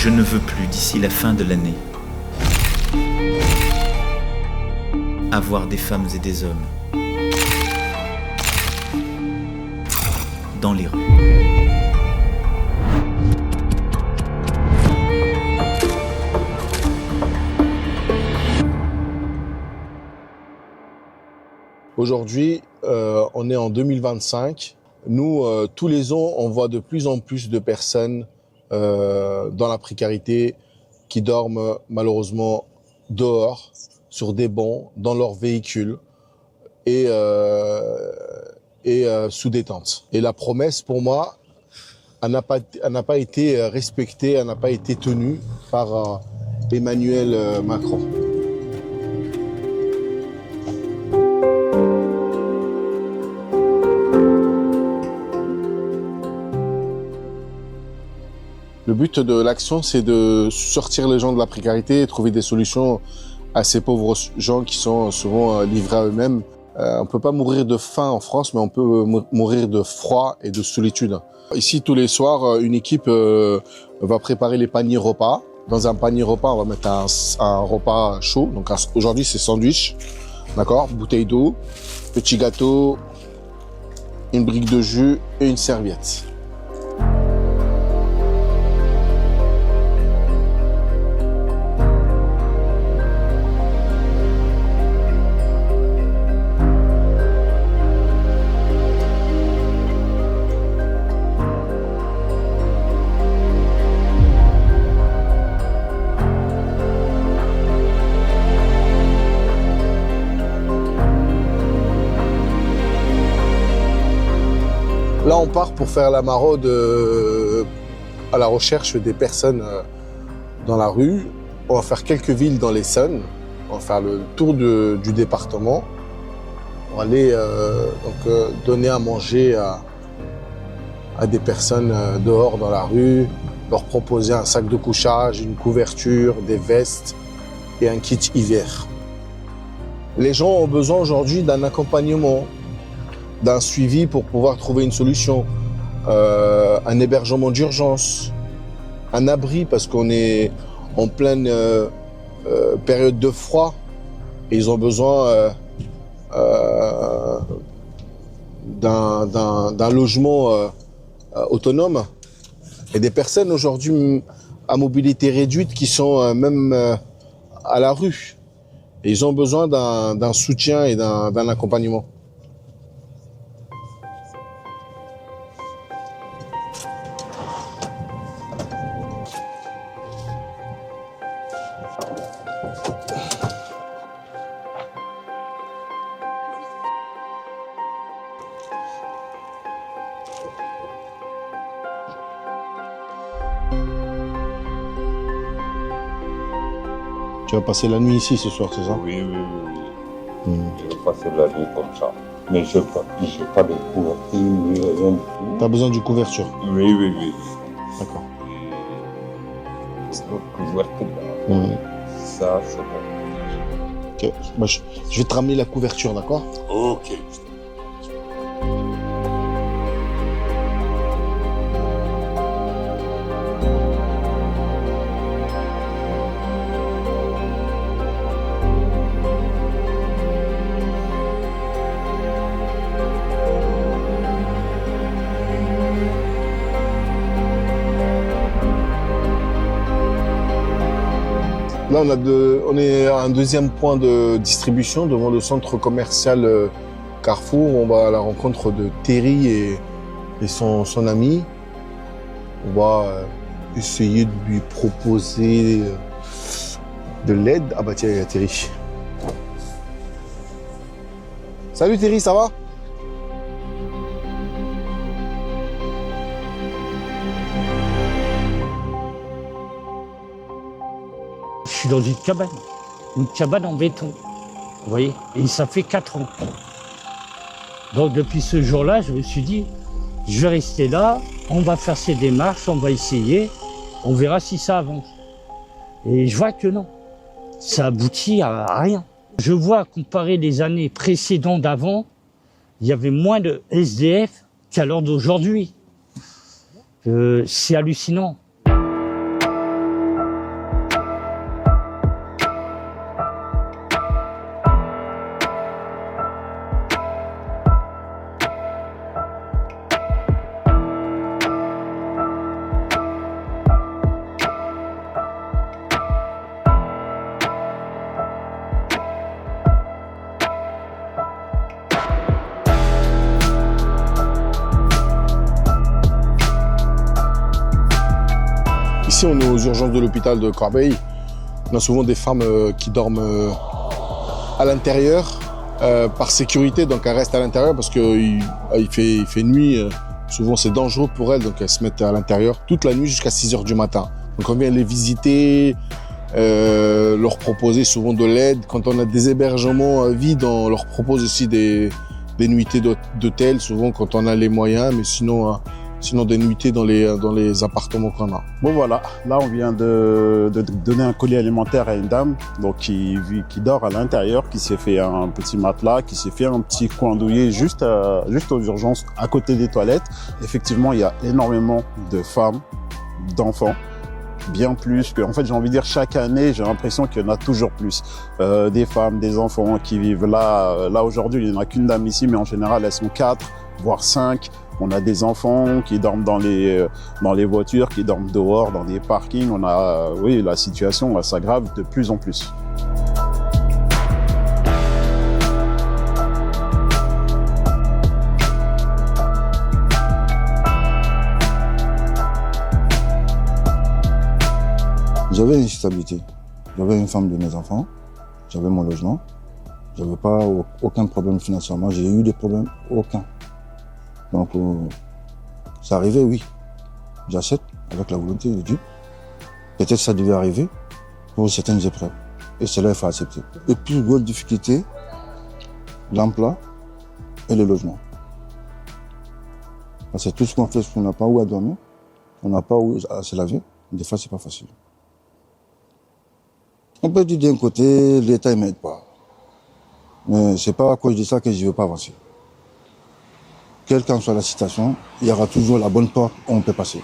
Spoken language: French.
Je ne veux plus, d'ici la fin de l'année, avoir des femmes et des hommes dans les rues. Aujourd'hui, on est en 2025. Nous, tous les ans, on voit de plus en plus de personnes dans la précarité qui dorment malheureusement dehors, sur des bancs, dans leur véhicule et sous des tentes. Et la promesse, pour moi, elle n'a pas été respectée, elle n'a pas été tenue par Emmanuel Macron. Le but de l'action, c'est de sortir les gens de la précarité et trouver des solutions à ces pauvres gens qui sont souvent livrés à eux-mêmes. On peut pas mourir de faim en France, mais on peut mourir de froid et de solitude. Ici, tous les soirs, une équipe va préparer les paniers repas. Dans un panier repas, on va mettre un repas chaud. Donc aujourd'hui, c'est sandwich, d'accord, bouteille d'eau, petit gâteau, une brique de jus et une serviette. Là, on part pour faire la maraude à la recherche des personnes dans la rue. On va faire quelques villes dans l'Essonne. On va faire le tour du département. On va aller donner à manger à des personnes dehors dans la rue, leur proposer un sac de couchage, une couverture, des vestes et un kit hiver. Les gens ont besoin aujourd'hui d'un accompagnement, d'un suivi pour pouvoir trouver une solution, un hébergement d'urgence, un abri parce qu'on est en pleine période de froid et ils ont besoin d'un logement autonome. Et des personnes aujourd'hui à mobilité réduite qui sont même à la rue. Et ils ont besoin d'un soutien et d'un accompagnement. Tu vas passer la nuit ici ce soir, c'est ça? Oui. Je vais passer la nuit comme ça. Mais je n'ai pas de couverture, rien du tout. Tu as besoin d'une couverture? Oui. D'accord. C'est une couverture. Ça, c'est bon. Ok. Bah, je vais te ramener la couverture, d'accord? Ok. Là, on est à un deuxième point de distribution devant le centre commercial Carrefour. On va à la rencontre de Terry et son ami. On va essayer de lui proposer de l'aide. Ah bah tiens, il y a Terry. Salut Terry, ça va? Je suis dans une cabane en béton, vous voyez, et ça fait 4 ans. Donc depuis ce jour-là, je me suis dit, je vais rester là, on va faire ces démarches, on va essayer, on verra si ça avance. Et je vois que non, ça aboutit à rien. Je vois, comparé les années précédentes d'avant, il y avait moins de SDF qu'à l'heure d'aujourd'hui. C'est hallucinant. Ici, on est aux urgences de l'hôpital de Corbeil. On a souvent des femmes qui dorment à l'intérieur par sécurité. Donc, elles restent à l'intérieur parce qu'il fait nuit. Souvent, c'est dangereux pour elles. Donc, elles se mettent à l'intérieur toute la nuit jusqu'à 6 heures du matin. Donc, on vient les visiter, leur proposer souvent de l'aide. Quand on a des hébergements vides, on leur propose aussi des nuitées d'hôtel, souvent quand on a les moyens, mais sinon des nuitées dans les appartements qu'on a. Bon voilà, là on vient de donner un colis alimentaire à une dame donc qui dort à l'intérieur, qui s'est fait un petit matelas, qui s'est fait un petit coin douillet juste aux urgences à côté des toilettes. Effectivement, il y a énormément de femmes, d'enfants, bien plus que, en fait j'ai envie de dire chaque année, j'ai l'impression qu'il y en a toujours plus. Des femmes, des enfants qui vivent là. Là aujourd'hui, il n'y en a qu'une dame ici, mais en général elles sont 4, voire 5. On a des enfants qui dorment dans les voitures, qui dorment dehors, dans des parkings. Oui, la situation s'aggrave de plus en plus. J'avais une stabilité. J'avais une femme de mes enfants, j'avais mon logement, j'avais pas aucun problème financièrement. J'ai eu des problèmes, aucun. Donc, ça arrivait, oui. J'achète avec la volonté de Dieu. Peut-être ça devait arriver pour certaines épreuves. Et cela, il faut accepter. Les plus grosses difficultés, l'emploi et le logement. Parce que tout ce qu'on fait, on n'a pas où à dormir, on n'a pas où à se laver. Des fois, c'est pas facile. On peut dire d'un côté, l'État ne m'aide pas. Mais c'est pas à cause de ça que je ne veux pas avancer. Quelle qu'en soit la situation, il y aura toujours la bonne porte où on peut passer.